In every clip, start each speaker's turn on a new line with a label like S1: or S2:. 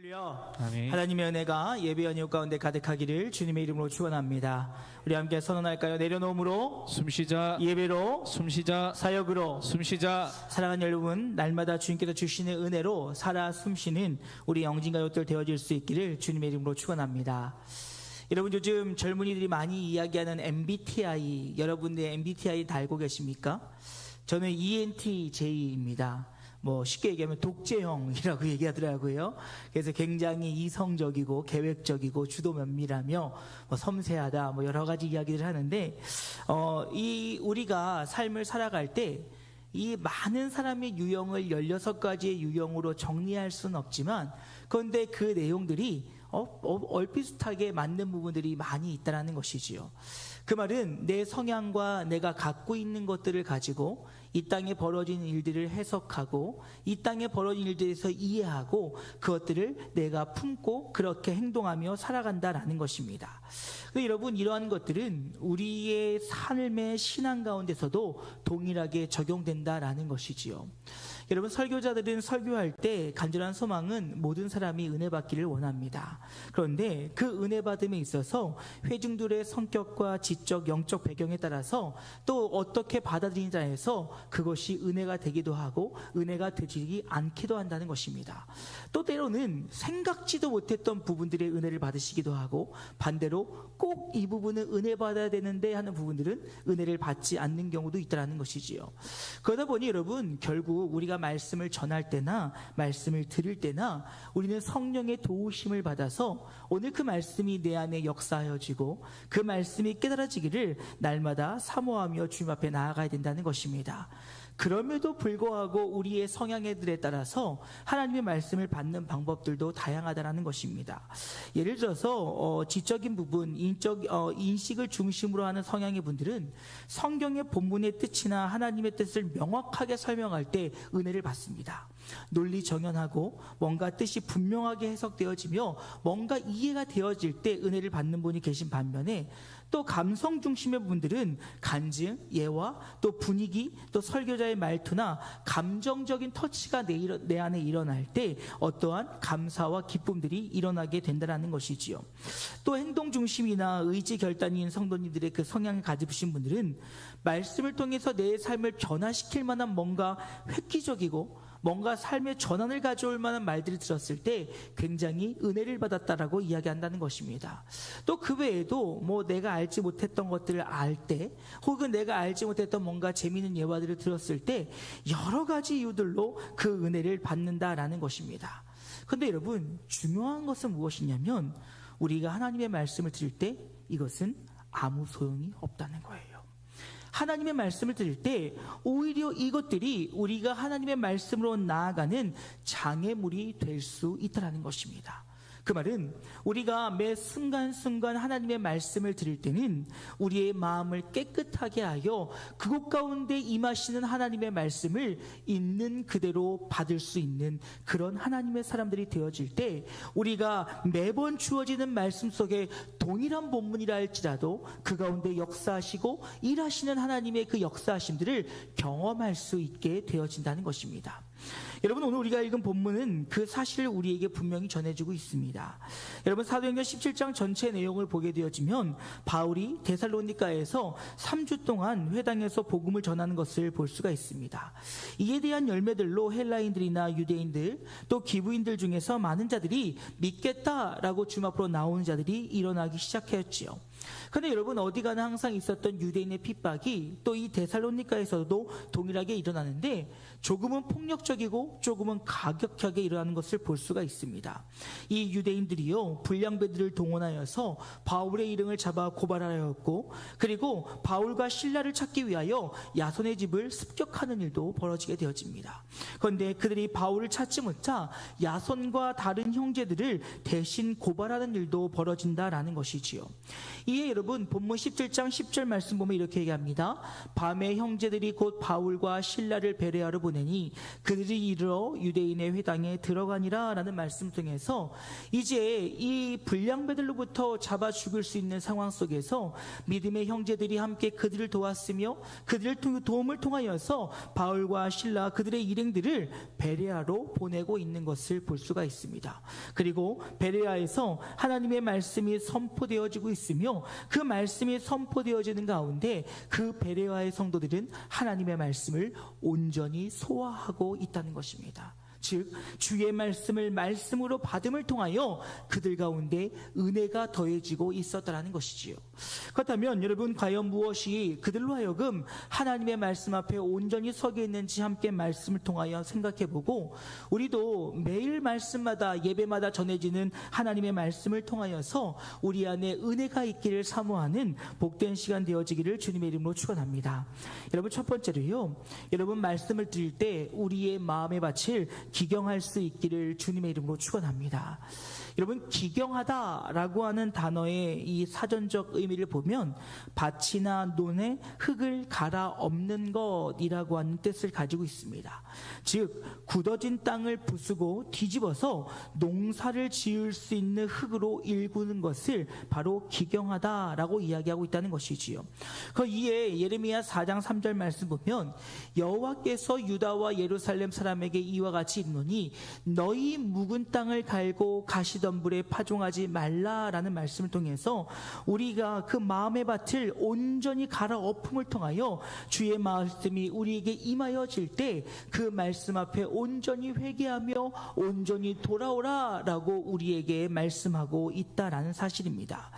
S1: 할렐루야.
S2: 아멘.
S1: 하나님의 은혜가 예배 연휴 가운데 가득하기를 주님의 이름으로 축원합니다. 우리 함께 선언할까요? 내려놓음으로,
S2: 숨쉬자.
S1: 예배로,
S2: 숨쉬자.
S1: 사역으로.
S2: 숨쉬자.
S1: 사랑하는 여러분, 날마다 주님께서 주시는 은혜로 살아 숨쉬는 우리 영진가족들 되어질 수 있기를 주님의 이름으로 축원합니다. 여러분, 요즘 젊은이들이 많이 이야기하는 MBTI, 여러분들 MBTI 다 알고 계십니까? 저는 ENTJ입니다. 쉽게 얘기하면 독재형이라고 얘기하더라고요. 그래서 굉장히 이성적이고 계획적이고 주도 면밀하며 섬세하다, 여러 가지 이야기를 하는데, 우리가 삶을 살아갈 때 이 많은 사람의 유형을 16가지의 유형으로 정리할 수는 없지만, 그런데 그 내용들이 얼비슷하게 맞는 부분들이 많이 있다는 것이지요. 그 말은 내 성향과 내가 갖고 있는 것들을 가지고 이 땅에 벌어진 일들을 해석하고 이 땅에 벌어진 일들에서 이해하고 그것들을 내가 품고 그렇게 행동하며 살아간다라는 것입니다. 여러분, 이러한 것들은 우리의 삶의 신앙 가운데서도 동일하게 적용된다라는 것이지요. 여러분, 설교자들은 설교할 때 간절한 소망은 모든 사람이 은혜 받기를 원합니다. 그런데 그 은혜 받음에 있어서 회중들의 성격과 지적, 영적 배경에 따라서 또 어떻게 받아들이느냐에서 그것이 은혜가 되기도 하고 은혜가 되지 않기도 한다는 것입니다. 또 때로는 생각지도 못했던 부분들의 은혜를 받으시기도 하고, 반대로 꼭 이 부분은 은혜 받아야 되는데 하는 부분들은 은혜를 받지 않는 경우도 있다는 것이지요. 그러다 보니 여러분, 결국 우리가 말씀을 전할 때나 말씀을 들을 때나 우리는 성령의 도우심을 받아서 오늘 그 말씀이 내 안에 역사하여지고 그 말씀이 깨달아지기를 날마다 사모하며 주님 앞에 나아가야 된다는 것입니다. 그럼에도 불구하고 우리의 성향들에 따라서 하나님의 말씀을 받는 방법들도 다양하다는 것입니다. 예를 들어서 지적인 부분, 인식을 중심으로 하는 성향의 분들은 성경의 본문의 뜻이나 하나님의 뜻을 명확하게 설명할 때 은혜를 받습니다. 논리 정연하고 뭔가 뜻이 분명하게 해석되어지며 뭔가 이해가 되어질 때 은혜를 받는 분이 계신 반면에, 또 감성 중심의 분들은 간증, 예화, 또 분위기, 또 설교자의 말투나 감정적인 터치가 내 안에 일어날 때 어떠한 감사와 기쁨들이 일어나게 된다는 것이지요. 또 행동 중심이나 의지 결단인 성도님들의 그 성향을 가지신 분들은 말씀을 통해서 내 삶을 변화시킬 만한 뭔가 획기적이고 뭔가 삶의 전환을 가져올 만한 말들을 들었을 때 굉장히 은혜를 받았다라고 이야기한다는 것입니다. 또 그 외에도 내가 알지 못했던 것들을 알 때, 혹은 내가 알지 못했던 뭔가 재미있는 예화들을 들었을 때 여러 가지 이유들로 그 은혜를 받는다라는 것입니다. 그런데 여러분, 중요한 것은 무엇이냐면 우리가 하나님의 말씀을 들을 때 이것은 아무 소용이 없다는 거예요. 하나님의 말씀을 들을 때 오히려 이것들이 우리가 하나님의 말씀으로 나아가는 장애물이 될 수 있다는 것입니다. 그 말은 우리가 매 순간순간 하나님의 말씀을 들을 때는 우리의 마음을 깨끗하게 하여 그곳 가운데 임하시는 하나님의 말씀을 있는 그대로 받을 수 있는 그런 하나님의 사람들이 되어질 때, 우리가 매번 주어지는 말씀 속에 동일한 본문이라 할지라도 그 가운데 역사하시고 일하시는 하나님의 그 역사하심들을 경험할 수 있게 되어진다는 것입니다. 여러분, 오늘 우리가 읽은 본문은 그 사실을 우리에게 분명히 전해주고 있습니다. 여러분, 사도행전 17장 전체 내용을 보게 되어지면 바울이 데살로니가에서 3주 동안 회당에서 복음을 전하는 것을 볼 수가 있습니다. 이에 대한 열매들로 헬라인들이나 유대인들, 또 기부인들 중에서 많은 자들이 믿겠다라고 주님 앞으로 나오는 자들이 일어나기 시작했지요. 그런데 여러분, 어디 가나 항상 있었던 유대인의 핍박이 또 이 데살로니가에서도 동일하게 일어나는데, 조금은 폭력적이고 조금은 가격하게 일어나는 것을 볼 수가 있습니다. 이 유대인들이요, 불량배들을 동원하여서 바울의 이름을 잡아 고발하였고, 그리고 바울과 실라를 찾기 위하여 야손의 집을 습격하는 일도 벌어지게 되어집니다. 그런데 그들이 바울을 찾지 못하 야손과 다른 형제들을 대신 고발하는 일도 벌어진다라는 것이지요. 이 이에 여러분 본문 17장 10절 말씀 보면 이렇게 얘기합니다. 밤에 형제들이 곧 바울과 실라를 베레아로 보내니 그들이 이르러 유대인의 회당에 들어가니라 라는 말씀 통해서 이제 이 불량배들로부터 잡아 죽일 수 있는 상황 속에서 믿음의 형제들이 함께 그들을 도왔으며 그들의 도움을 통하여서 바울과 실라 그들의 일행들을 베레아로 보내고 있는 것을 볼 수가 있습니다. 그리고 베레아에서 하나님의 말씀이 선포되어지고 있으며 그 말씀이 선포되어지는 가운데 그 베레아의 성도들은 하나님의 말씀을 온전히 소화하고 있다는 것입니다. 즉 주의 말씀을 말씀으로 받음을 통하여 그들 가운데 은혜가 더해지고 있었다는 것이지요. 그렇다면 여러분 과연 무엇이 그들로 하여금 하나님의 말씀 앞에 온전히 서게 했는지 함께 말씀을 통하여 생각해보고 우리도 매일 말씀마다 예배마다 전해지는 하나님의 말씀을 통하여서 우리 안에 은혜가 있기를 사모하는 복된 시간 되어지기를 주님의 이름으로 축원합니다. 여러분 첫 번째로요, 여러분 말씀을 드릴 때 우리의 마음에 바칠 기경할 수 있기를 주님의 이름으로 축원합니다. 여러분 기경하다라고 하는 단어의 이 사전적 의미를 보면 밭이나 논에 흙을 갈아 엎는 것이라고 하는 뜻을 가지고 있습니다. 즉 굳어진 땅을 부수고 뒤집어서 농사를 지을 수 있는 흙으로 일구는 것을 바로 기경하다라고 이야기하고 있다는 것이지요. 그 이에 예레미야 4장 3절 말씀 보면 여호와께서 유다와 예루살렘 사람에게 이와 같이 이르노니 너희 묵은 땅을 갈고 가시던 불에 파종하지 말라라는 말씀을 통해서 우리가 그 마음의 밭을 온전히 갈아엎음을 통하여 주의 말씀이 우리에게 임하여질 때 그 말씀 앞에 온전히 회개하며 온전히 돌아오라라고 우리에게 말씀하고 있다라는 사실입니다.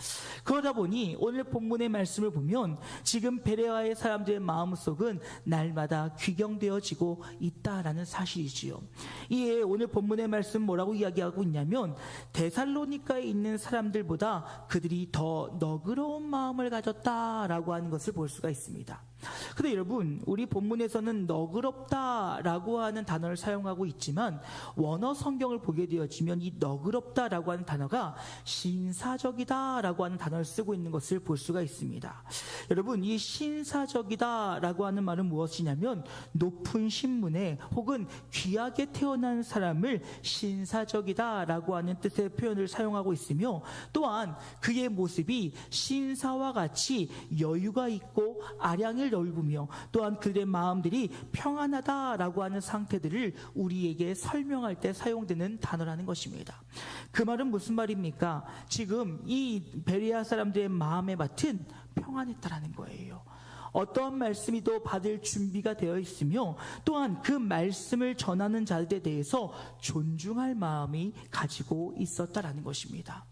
S1: 그러다 보니 오늘 본문의 말씀을 보면 지금 베레아의 사람들의 마음속은 날마다 귀경되어지고 있다라는 사실이지요. 이에 오늘 본문의 말씀 뭐라고 이야기하고 있냐면 데살로니가에 있는 사람들보다 그들이 더 너그러운 마음을 가졌다라고 하는 것을 볼 수가 있습니다. 근데 여러분 우리 본문에서는 너그럽다라고 하는 단어를 사용하고 있지만 원어 성경을 보게 되어지면 이 너그럽다라고 하는 단어가 신사적이다라고 하는 단어를 쓰고 있는 것을 볼 수가 있습니다. 여러분 이 신사적이다라고 하는 말은 무엇이냐면 높은 신분에 혹은 귀하게 태어난 사람을 신사적이다라고 하는 뜻의 표현을 사용하고 있으며 또한 그의 모습이 신사와 같이 여유가 있고 아량을 넓으며 또한 그들의 마음들이 평안하다라고 하는 상태들을 우리에게 설명할 때 사용되는 단어라는 것입니다. 그 말은 무슨 말입니까? 지금 이 베레아 사람들의 마음의 밭은 평안했다라는 거예요. 어떠한 말씀이도 받을 준비가 되어 있으며 또한 그 말씀을 전하는 자들에 대해서 존중할 마음이 가지고 있었다라는 것입니다.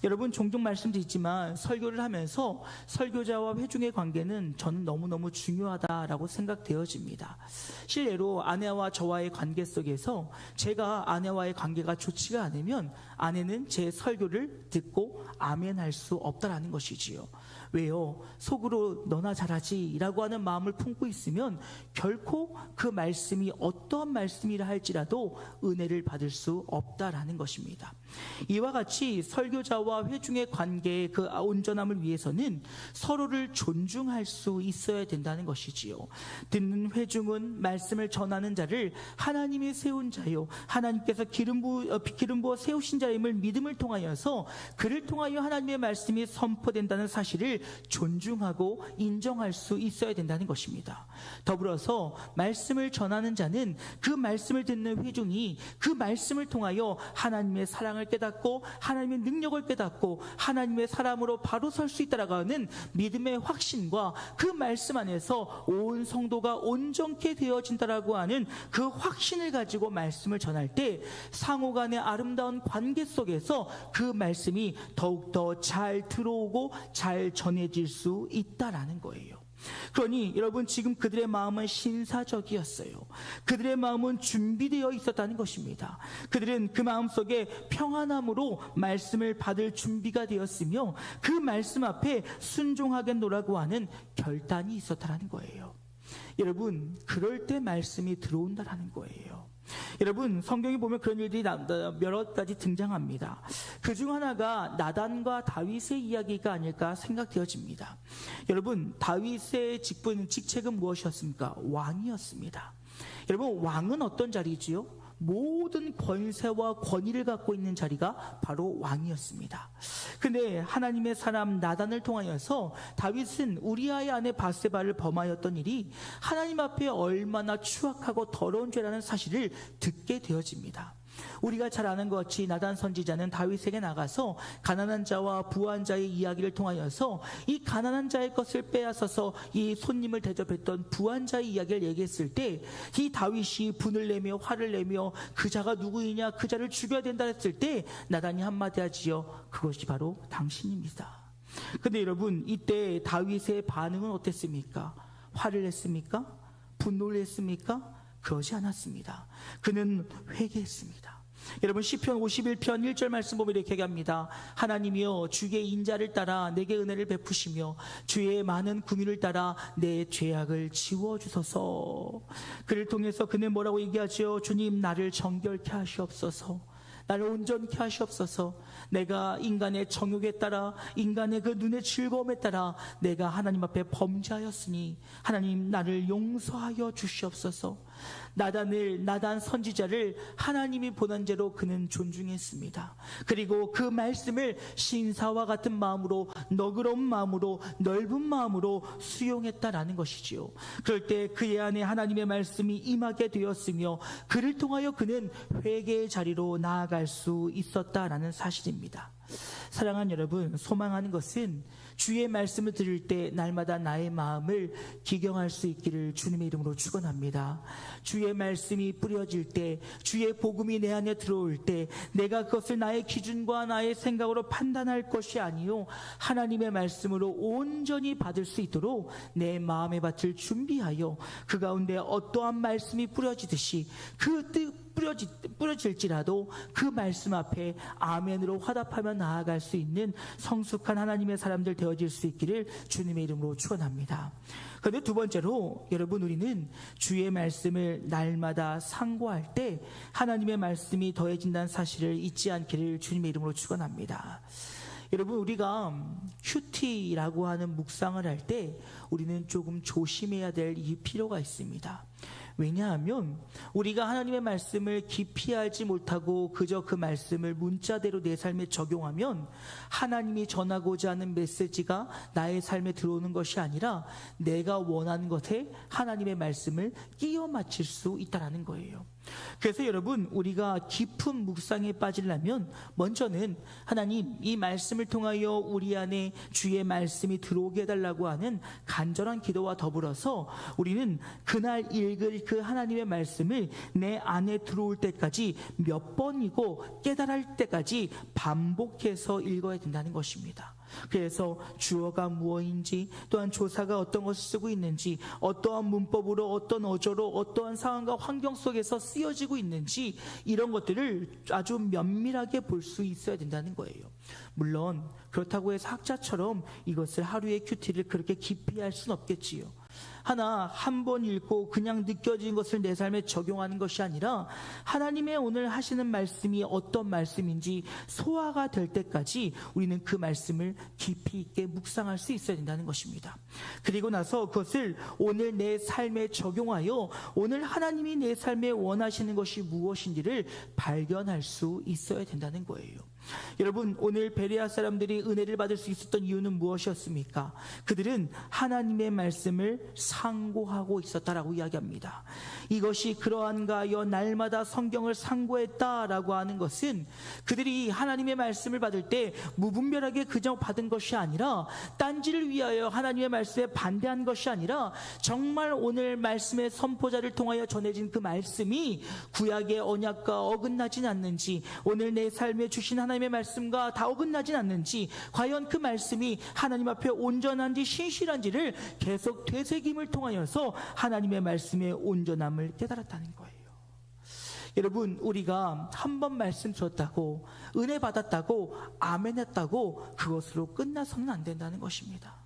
S1: 여러분 종종 말씀드리지만 설교를 하면서 설교자와 회중의 관계는 저는 너무너무 중요하다라고 생각되어집니다. 실례로 아내와 저와의 관계 속에서 제가 아내와의 관계가 좋지가 않으면 아내는 제 설교를 듣고 아멘할 수 없다라는 것이지요. 왜요? 속으로 너나 잘하지 라고 하는 마음을 품고 있으면 결코 그 말씀이 어떠한 말씀이라 할지라도 은혜를 받을 수 없다라는 것입니다. 이와 같이 설교자와 회중의 관계의 그 온전함을 위해서는 서로를 존중할 수 있어야 된다는 것이지요. 듣는 회중은 말씀을 전하는 자를 하나님이 세운 자요 하나님께서 기름 부어 세우신 자임을 믿음을 통하여서 그를 통하여 하나님의 말씀이 선포된다는 사실을 존중하고 인정할 수 있어야 된다는 것입니다. 더불어서 말씀을 전하는 자는 그 말씀을 듣는 회중이 그 말씀을 통하여 하나님의 사랑을 깨닫고 하나님의 능력을 깨닫고 하나님의 사람으로 바로 설 수 있다라고 하는 믿음의 확신과 그 말씀 안에서 온 성도가 온전케 되어진다라고 하는 그 확신을 가지고 말씀을 전할 때 상호간의 아름다운 관계 속에서 그 말씀이 더욱더 잘 들어오고 잘 전해질 수 있다라는 거예요. 그러니 여러분 지금 그들의 마음은 신사적이었어요. 그들의 마음은 준비되어 있었다는 것입니다. 그들은 그 마음속에 평안함으로 말씀을 받을 준비가 되었으며 그 말씀 앞에 순종하겠노라고 하는 결단이 있었다는 거예요. 여러분 그럴 때 말씀이 들어온다라는 거예요. 여러분, 성경에 보면 그런 일들이 여러 가지 등장합니다. 그중 하나가 나단과 다윗의 이야기가 아닐까 생각되어집니다. 여러분, 다윗의 직책은 무엇이었습니까? 왕이었습니다. 여러분, 왕은 어떤 자리지요? 모든 권세와 권위를 갖고 있는 자리가 바로 왕이었습니다. 근데 하나님의 사람 나단을 통하여서 다윗은 우리아의 아내 바세바를 범하였던 일이 하나님 앞에 얼마나 추악하고 더러운 죄라는 사실을 듣게 되어집니다. 우리가 잘 아는 것 같이 나단 선지자는 다윗에게 나가서 가난한 자와 부한 자의 이야기를 통하여서 이 가난한 자의 것을 빼앗아서 이 손님을 대접했던 부한 자의 이야기를 얘기했을 때 이 다윗이 분을 내며 화를 내며 그 자가 누구이냐, 그 자를 죽여야 된다 했을 때 나단이 한마디 하지요. 그것이 바로 당신입니다. 근데 여러분, 이때 다윗의 반응은 어땠습니까? 화를 냈습니까? 분노를 했습니까? 그러지 않았습니다. 그는 회개했습니다. 여러분, 시편 51편 1절 말씀 보면 이렇게 얘기합니다. 하나님이여, 주의 인자를 따라 내게 은혜를 베푸시며 주의 많은 긍휼을 따라 내 죄악을 지워주소서. 그를 통해서 그는 뭐라고 얘기하죠? 주님, 나를 정결케 하시옵소서. 나를 온전케 하시옵소서. 내가 인간의 정욕에 따라, 인간의 그 눈의 즐거움에 따라 내가 하나님 앞에 범죄하였으니 하나님, 나를 용서하여 주시옵소서. 나단 선지자를 하나님이 보낸 죄로 그는 존중했습니다. 그리고 그 말씀을 신사와 같은 마음으로, 너그러운 마음으로, 넓은 마음으로 수용했다라는 것이지요. 그럴 때 그의 안에 하나님의 말씀이 임하게 되었으며 그를 통하여 그는 회개의 자리로 나아갈 수 있었다라는 사실입니다. 사랑하는 여러분, 소망하는 것은 주의 말씀을 들을 때 날마다 나의 마음을 기경할 수 있기를 주님의 이름으로 축원합니다. 주의 말씀이 뿌려질 때, 주의 복음이 내 안에 들어올 때 내가 그것을 나의 기준과 나의 생각으로 판단할 것이 아니요 하나님의 말씀으로 온전히 받을 수 있도록 내 마음의 밭을 준비하여 그 가운데 어떠한 말씀이 뿌려지듯이 뿌려질지라도 그 말씀 앞에 아멘으로 화답하며 나아갈 수 있는 성숙한 하나님의 사람들 되어질 수 있기를 주님의 이름으로 축원합니다. 그런데 두 번째로, 여러분, 우리는 주의 말씀을 날마다 상고할 때 하나님의 말씀이 더해진다는 사실을 잊지 않기를 주님의 이름으로 축원합니다. 여러분, 우리가 큐티라고 하는 묵상을 할 때 우리는 조금 조심해야 될 이 필요가 있습니다. 왜냐하면 우리가 하나님의 말씀을 깊이 알지 못하고 그저 그 말씀을 문자대로 내 삶에 적용하면 하나님이 전하고자 하는 메시지가 나의 삶에 들어오는 것이 아니라 내가 원하는 것에 하나님의 말씀을 끼워 맞출 수 있다는 거예요. 그래서 여러분, 우리가 깊은 묵상에 빠지려면 먼저는 하나님, 이 말씀을 통하여 우리 안에 주의 말씀이 들어오게 해달라고 하는 간절한 기도와 더불어서 우리는 그날 읽을 그 하나님의 말씀을 내 안에 들어올 때까지 몇 번이고 깨달을 때까지 반복해서 읽어야 된다는 것입니다. 그래서 주어가 무엇인지, 또한 조사가 어떤 것을 쓰고 있는지, 어떠한 문법으로, 어떤 어조로, 어떠한 상황과 환경 속에서 쓰여지고 있는지, 이런 것들을 아주 면밀하게 볼 수 있어야 된다는 거예요. 물론 그렇다고 해서 학자처럼 이것을 하루의 큐티를 그렇게 깊이 할 수는 없겠지요. 한 번 읽고 그냥 느껴진 것을 내 삶에 적용하는 것이 아니라 하나님의 오늘 하시는 말씀이 어떤 말씀인지 소화가 될 때까지 우리는 그 말씀을 깊이 있게 묵상할 수 있어야 된다는 것입니다. 그리고 나서 그것을 오늘 내 삶에 적용하여 오늘 하나님이 내 삶에 원하시는 것이 무엇인지를 발견할 수 있어야 된다는 거예요. 여러분, 오늘 베레아 사람들이 은혜를 받을 수 있었던 이유는 무엇이었습니까? 그들은 하나님의 말씀을 상고하고 있었다라고 이야기합니다. 이것이 그러한가 하여 날마다 성경을 상고했다라고 하는 것은 그들이 하나님의 말씀을 받을 때 무분별하게 그저 받은 것이 아니라 딴지를 위하여 하나님의 말씀에 반대한 것이 아니라 정말 오늘 말씀의 선포자를 통하여 전해진 그 말씀이 구약의 언약과 어긋나진 않는지, 오늘 내 삶에 주신 하나님의 말씀과 다 어긋나진 않는지, 과연 그 말씀이 하나님 앞에 온전한지 신실한지를 계속 되새김을 통하여서 하나님의 말씀의 온전함을 깨달았다는 거예요. 여러분, 우리가 한 번 말씀 들었다고, 은혜 받았다고, 아멘 했다고 그것으로 끝나서는 안 된다는 것입니다.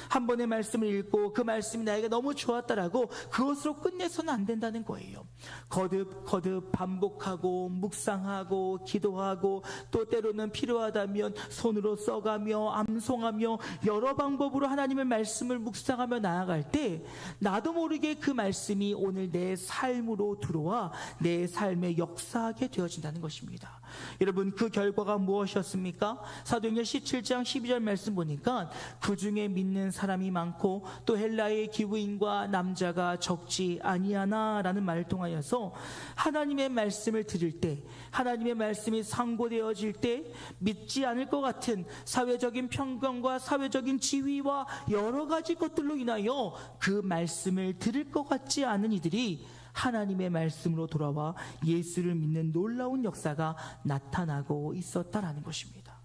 S1: 한 번의 말씀을 읽고 그 말씀이 나에게 너무 좋았다라고 그것으로 끝내서는 안 된다는 거예요. 거듭 반복하고 묵상하고 기도하고 또 때로는 필요하다면 손으로 써가며 암송하며 여러 방법으로 하나님의 말씀을 묵상하며 나아갈 때 나도 모르게 그 말씀이 오늘 내 삶으로 들어와 내 삶에 역사하게 되어진다는 것입니다. 여러분, 그 결과가 무엇이었습니까? 사도행전 17장 12절 말씀 보니까 그 중에 믿는 사람이 많고 또 헬라의 기부인과 남자가 적지 아니하나라는 말을 통하여서 하나님의 말씀을 들을 때, 하나님의 말씀이 상고되어질 때 믿지 않을 것 같은 사회적인 편견과 사회적인 지위와 여러 가지 것들로 인하여 그 말씀을 들을 것 같지 않은 이들이 하나님의 말씀으로 돌아와 예수를 믿는 놀라운 역사가 나타나고 있었다라는 것입니다.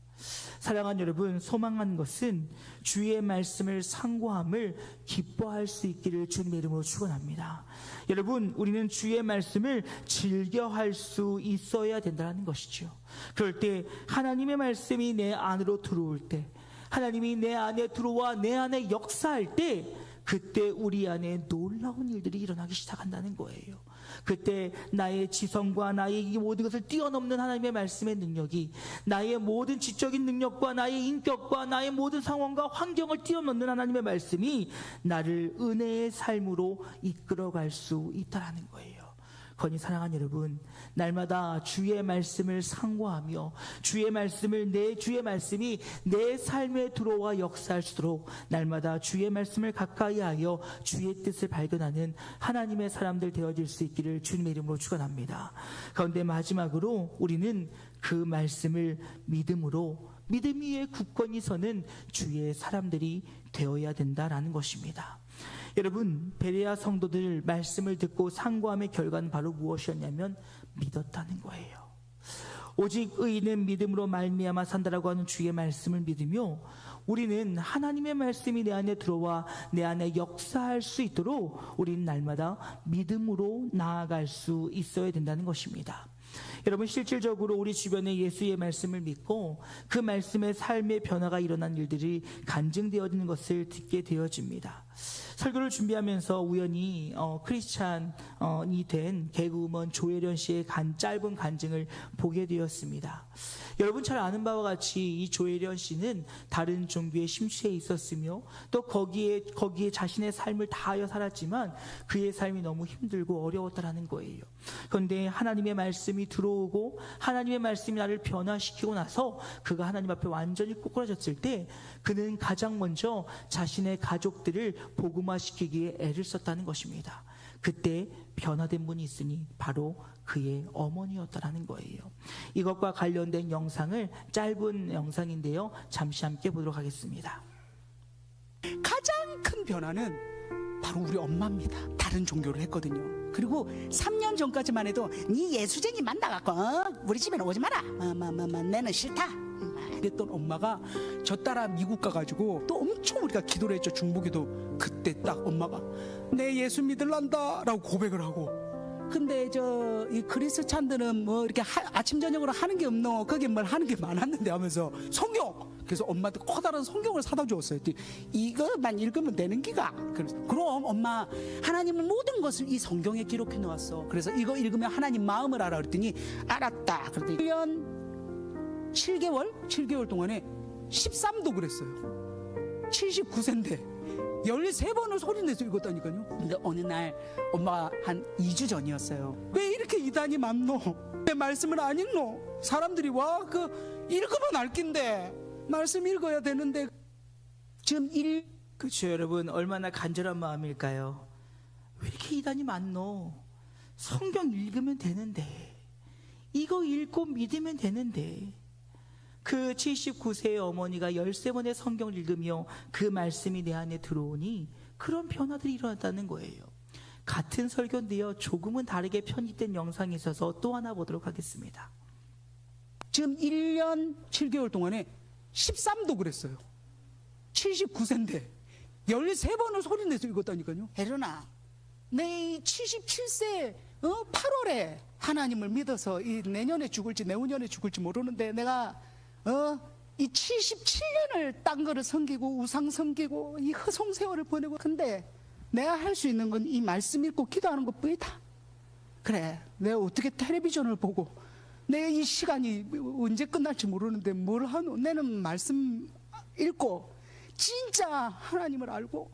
S1: 사랑하는 여러분, 소망하는 것은 주의 말씀을 상고함을 기뻐할 수 있기를 주님의 이름으로 축원합니다. 여러분, 우리는 주의 말씀을 즐겨할 수 있어야 된다는 것이죠. 그럴 때 하나님의 말씀이 내 안으로 들어올 때, 하나님이 내 안에 들어와 내 안에 역사할 때 그때 우리 안에 놀라운 일들이 일어나기 시작한다는 거예요. 그때 나의 지성과 나의 이 모든 것을 뛰어넘는 하나님의 말씀의 능력이 나의 모든 지적인 능력과 나의 인격과 나의 모든 상황과 환경을 뛰어넘는 하나님의 말씀이 나를 은혜의 삶으로 이끌어갈 수 있다는 거예요. 거니 사랑하는 여러분, 날마다 주의 말씀을 상고하며 주의 말씀이 내 삶에 들어와 역사할수록 날마다 주의 말씀을 가까이하여 주의 뜻을 발견하는 하나님의 사람들 되어질 수 있기를 주님의 이름으로 축원합니다. 그런데 마지막으로 우리는 그 말씀을 믿음 위에 굳건히 서는 주의 사람들이 되어야 된다라는 것입니다. 여러분, 베레아 성도들 말씀을 듣고 상고함의 결과는 바로 무엇이었냐면 믿었다는 거예요. 오직 의인은 믿음으로 말미암아 산다라고 하는 주의 말씀을 믿으며 우리는 하나님의 말씀이 내 안에 들어와 내 안에 역사할 수 있도록 우리는 날마다 믿음으로 나아갈 수 있어야 된다는 것입니다. 여러분, 실질적으로 우리 주변에 예수의 말씀을 믿고 그 말씀의 삶의 변화가 일어난 일들이 간증되어지는 것을 듣게 되어집니다. 설교를 준비하면서 우연히 크리스찬이 된 개그우먼 조혜련 씨의 짧은 간증을 보게 되었습니다. 여러분 잘 아는 바와 같이 이 조혜련 씨는 다른 종교의 심취해 있었으며 또 거기에 자신의 삶을 다하여 살았지만 그의 삶이 너무 힘들고 어려웠다라는 거예요. 그런데 하나님의 말씀이 들어오고 하나님의 말씀이 나를 변화시키고 나서 그가 하나님 앞에 완전히 꼬꾸라졌을 때 그는 가장 먼저 자신의 가족들을 복음화시키기에 애를 썼다는 것입니다. 그때 변화된 분이 있으니 바로 그의 어머니였다라는 거예요. 이것과 관련된 영상을 짧은 영상인데요, 잠시 함께 보도록 하겠습니다.
S2: 가장 큰 변화는 바로 우리 엄마입니다. 다른 종교를 했거든요. 그리고 3년 전까지만 해도 네 예수쟁이 만나갖고 우리 집에는 오지 마라. 내는 싫다. 그랬던 엄마가 저 따라 미국 가가지고 또 엄청 우리가 기도를 했죠. 중보기도. 그때 딱 엄마가 내 예수 믿을란다 라고 고백을 하고, 근데 이 크리스찬들은 뭐 이렇게 아침 저녁으로 하는 게 없노, 거기 뭘 하는 게 많았는데 하면서 성경, 그래서 엄마한테 커다란 성경을 사다 주었어요. 이거만 읽으면 되는 기가. 그래서 그럼 엄마, 하나님은 모든 것을 이 성경에 기록해 놓았어. 그래서 이거 읽으면 하나님 마음을 알아. 그랬더니 알았다. 그랬더니 1년 7개월 동안에 13도 그랬어요. 79세인데 13번을 소리내서 읽었다니까요. 근데 어느 날 엄마가 한 2주 전이었어요. 왜 이렇게 이단이 많노? 왜 말씀을 안 읽노? 사람들이 와 읽으면 알긴데 말씀 읽어야 되는데 지금
S1: 그렇죠. 여러분, 얼마나 간절한 마음일까요? 왜 이렇게 이단이 많노? 성경 읽으면 되는데, 이거 읽고 믿으면 되는데. 그 79세의 어머니가 13번의 성경을 읽으며 그 말씀이 내 안에 들어오니 그런 변화들이 일어났다는 거예요. 같은 설교인데요, 조금은 다르게 편집된 영상이 있어서 또 하나 보도록 하겠습니다.
S2: 지금 1년 7개월 동안에 13도 그랬어요. 79세인데 13번을 소리내서 읽었다니까요. 혜련아, 내 77세 8월에 하나님을 믿어서 이 내년에 죽을지 내후년에 죽을지 모르는데 내가 이 77년을 딴 거를 섬기고 우상 섬기고 이 허송 세월을 보내고, 근데 내가 할 수 있는 건 이 말씀 읽고 기도하는 것뿐이다. 그래, 내가 어떻게 텔레비전을 보고 내가 이 시간이 언제 끝날지 모르는데 뭘 하노? 내는 말씀 읽고 진짜 하나님을 알고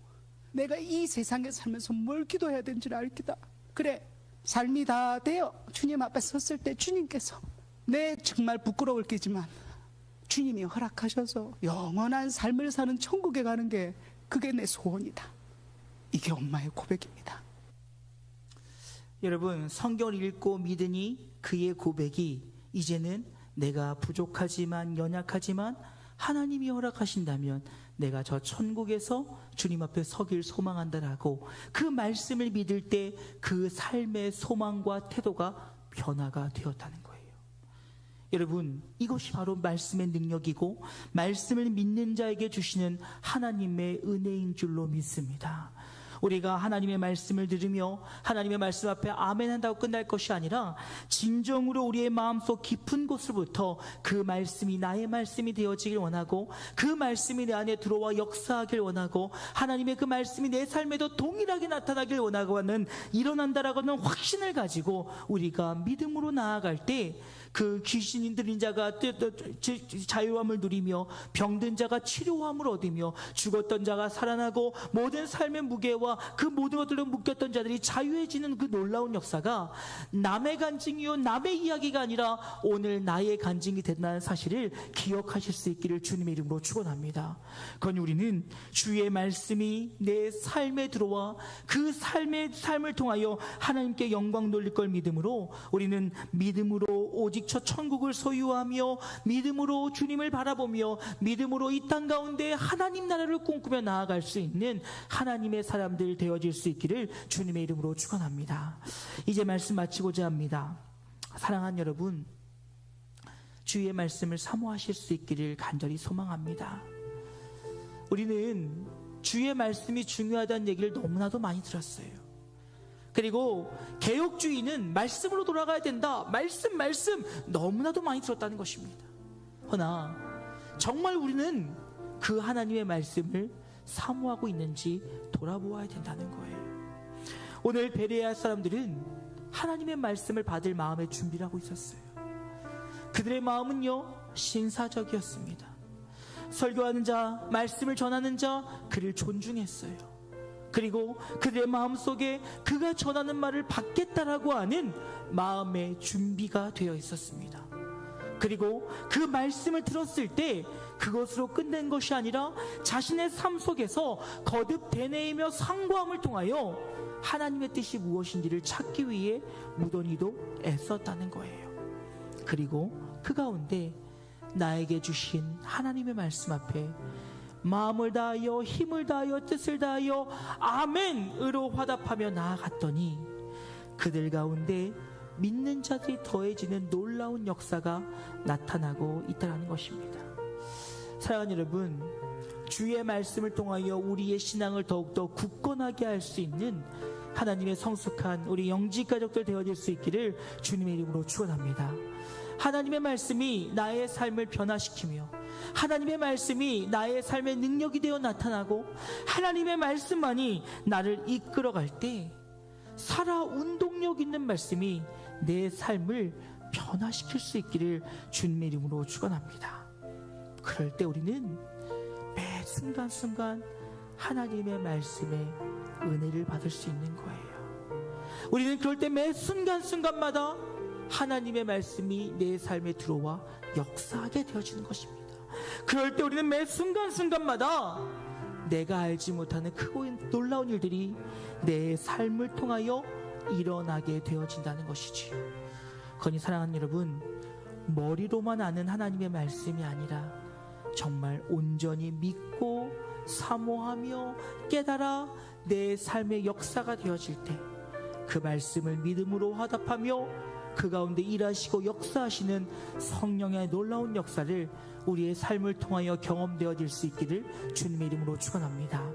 S2: 내가 이 세상에 살면서 뭘 기도해야 되는지를 알기다. 그래, 삶이 다 되어 주님 앞에 섰을 때 주님께서 내 정말 부끄러울 게지만 주님이 허락하셔서 영원한 삶을 사는 천국에 가는 게 그게 내 소원이다. 이게 엄마의 고백입니다.
S1: 여러분, 성경을 읽고 믿으니 그의 고백이 이제는 내가 부족하지만 연약하지만 하나님이 허락하신다면 내가 저 천국에서 주님 앞에 서길 소망한다라고 그 말씀을 믿을 때 그 삶의 소망과 태도가 변화가 되었다는 거예요. 여러분, 이것이 바로 말씀의 능력이고 말씀을 믿는 자에게 주시는 하나님의 은혜인 줄로 믿습니다. 우리가 하나님의 말씀을 들으며 하나님의 말씀 앞에 아멘 한다고 끝날 것이 아니라 진정으로 우리의 마음속 깊은 곳으로부터 그 말씀이 나의 말씀이 되어지길 원하고 그 말씀이 내 안에 들어와 역사하길 원하고 하나님의 그 말씀이 내 삶에도 동일하게 나타나길 원하고 하는 일어난다라고 하는 확신을 가지고 우리가 믿음으로 나아갈 때 그 귀신이 들린 자가 자유함을 누리며 병든 자가 치료함을 얻으며 죽었던 자가 살아나고 모든 삶의 무게와 그 모든 것들로 묶였던 자들이 자유해지는 그 놀라운 역사가 남의 간증이요 남의 이야기가 아니라 오늘 나의 간증이 된다는 사실을 기억하실 수 있기를 주님의 이름으로 축원합니다. 그러니 우리는 주의 말씀이 내 삶에 들어와 그 삶을 통하여 하나님께 영광 돌릴 걸 믿음으로 우리는 믿음으로 오직 저 천국을 소유하며 믿음으로 주님을 바라보며 믿음으로 이 땅 가운데 하나님 나라를 꿈꾸며 나아갈 수 있는 하나님의 사람들 되어질 수 있기를 주님의 이름으로 축원합니다. 이제 말씀 마치고자 합니다. 사랑하는 여러분, 주의 말씀을 사모하실 수 있기를 간절히 소망합니다. 우리는 주의 말씀이 중요하다는 얘기를 너무나도 많이 들었어요. 그리고 개혁주의는 말씀으로 돌아가야 된다. 말씀 너무나도 많이 들었다는 것입니다. 허나 정말 우리는 그 하나님의 말씀을 사모하고 있는지 돌아보아야 된다는 거예요. 오늘 베레아 사람들은 하나님의 말씀을 받을 마음의 준비를 하고 있었어요. 그들의 마음은요 신사적이었습니다. 설교하는 자, 말씀을 전하는 자, 그를 존중했어요. 그리고 그들의 마음속에 그가 전하는 말을 받겠다라고 하는 마음의 준비가 되어 있었습니다. 그리고 그 말씀을 들었을 때 그것으로 끝낸 것이 아니라 자신의 삶 속에서 거듭 되뇌이며 상고함을 통하여 하나님의 뜻이 무엇인지를 찾기 위해 무던히도 애썼다는 거예요. 그리고 그 가운데 나에게 주신 하나님의 말씀 앞에 마음을 다하여 힘을 다하여 뜻을 다하여 아멘으로 화답하며 나아갔더니 그들 가운데 믿는 자들이 더해지는 놀라운 역사가 나타나고 있다는 것입니다. 사랑하는 여러분, 주의 말씀을 통하여 우리의 신앙을 더욱더 굳건하게 할 수 있는 하나님의 성숙한 우리 영지 가족들 되어질 수 있기를 주님의 이름으로 축원합니다. 하나님의 말씀이 나의 삶을 변화시키며 하나님의 말씀이 나의 삶의 능력이 되어 나타나고 하나님의 말씀만이 나를 이끌어갈 때 살아 운동력 있는 말씀이 내 삶을 변화시킬 수 있기를 주님의 이름으로 축원합니다. 그럴 때 우리는 매 순간순간 하나님의 말씀에 은혜를 받을 수 있는 거예요. 우리는 그럴 때 매 순간순간마다 하나님의 말씀이 내 삶에 들어와 역사하게 되어지는 것입니다. 그럴 때 우리는 매 순간순간마다 내가 알지 못하는 크고 놀라운 일들이 내 삶을 통하여 일어나게 되어진다는 것이지요. 그러니 사랑하는 여러분, 머리로만 아는 하나님의 말씀이 아니라 정말 온전히 믿고 사모하며 깨달아 내 삶의 역사가 되어질 때 그 말씀을 믿음으로 화답하며 그 가운데 일하시고 역사하시는 성령의 놀라운 역사를 우리의 삶을 통하여 경험되어질 수 있기를 주님의 이름으로 축원합니다.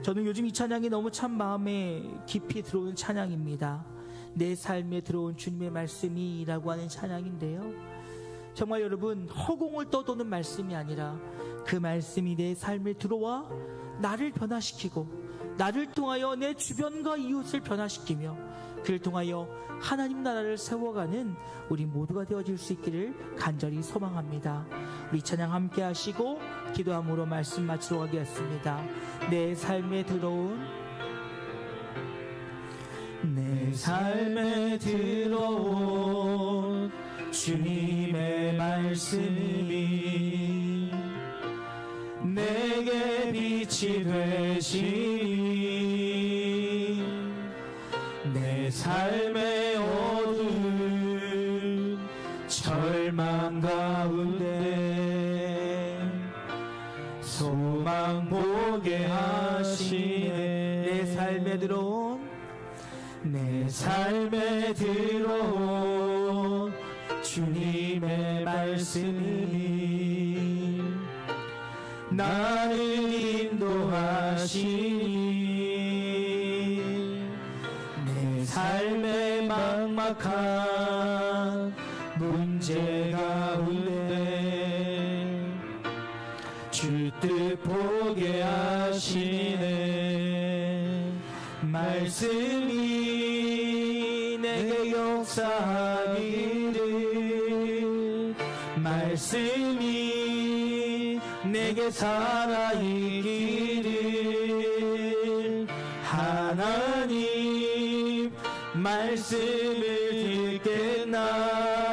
S1: 저는 요즘 이 찬양이 너무 참 마음에 깊이 들어오는 찬양입니다. 내 삶에 들어온 주님의 말씀이라고 하는 찬양인데요, 정말 여러분 허공을 떠도는 말씀이 아니라 그 말씀이 내 삶에 들어와 나를 변화시키고 나를 통하여 내 주변과 이웃을 변화시키며 그를 통하여 하나님 나라를 세워가는 우리 모두가 되어질 수 있기를 간절히 소망합니다. 우리 찬양 함께 하시고 기도함으로 말씀 마치도록 하겠습니다. 내 삶에 들어온 주님의 말씀이 내게 빛이 되시니 내 삶의 어두운 절망 가운데 소망 보게 하시네. 내 삶에 들어온 주님의 말씀이 나를 인도하시니 내 삶의 막막한 문제 가운데 주 뜻 보게 하시네. 말씀이 내게 역사하기를 말씀이 내게 살아있기를 하나님 말씀을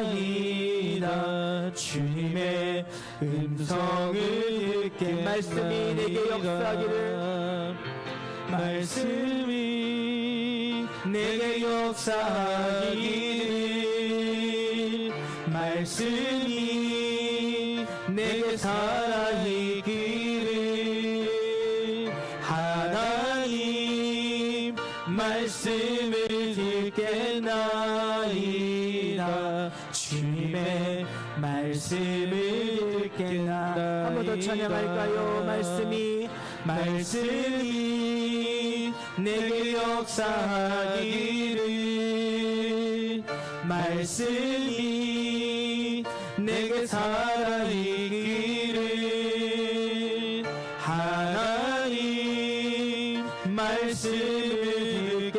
S1: 듣겠나이다. 주님의 음성을 듣게 말씀이 내게 역사하기를 말씀이 내게 역사하기를 말씀이 내게 살아있기를 하나님 말씀을 듣겠나이다. 주님의 말씀을 듣겠나이다. 한 번 더 찬양할까요? 말씀이 내게 역사하기를 말씀이 내게 살아있기를 하나님 말씀을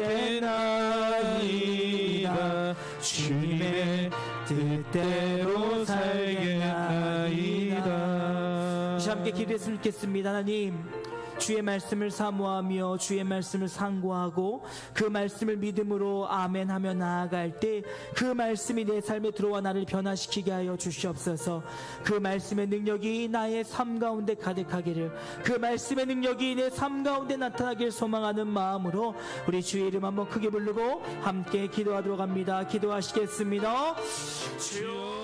S1: 듣겠나이다. 주님의 뜻대로 살겠나이다. 다시 함께 기도했으면 좋겠습니다. 하나님, 주의 말씀을 사모하며 주의 말씀을 상고하고 그 말씀을 믿음으로 아멘하며 나아갈 때 그 말씀이 내 삶에 들어와 나를 변화시키게 하여 주시옵소서. 그 말씀의 능력이 나의 삶 가운데 가득하기를, 그 말씀의 능력이 내 삶 가운데 나타나기를 소망하는 마음으로 우리 주의 이름 한번 크게 부르고 함께 기도하도록 합니다. 기도하시겠습니다. 주여